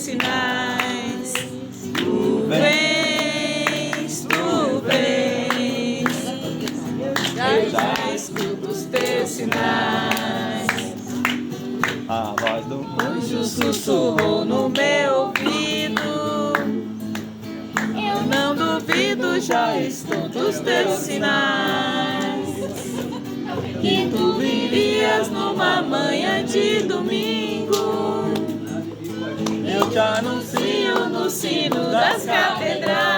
sinais. Tu vens, eu já escuto os teus sinais. A voz do anjo sussurrou no meu ouvido. Eu não duvido, já escuto os teus sinais. Que tu virias numa manhã de domingo. Eu te anuncio no sino das catedrais.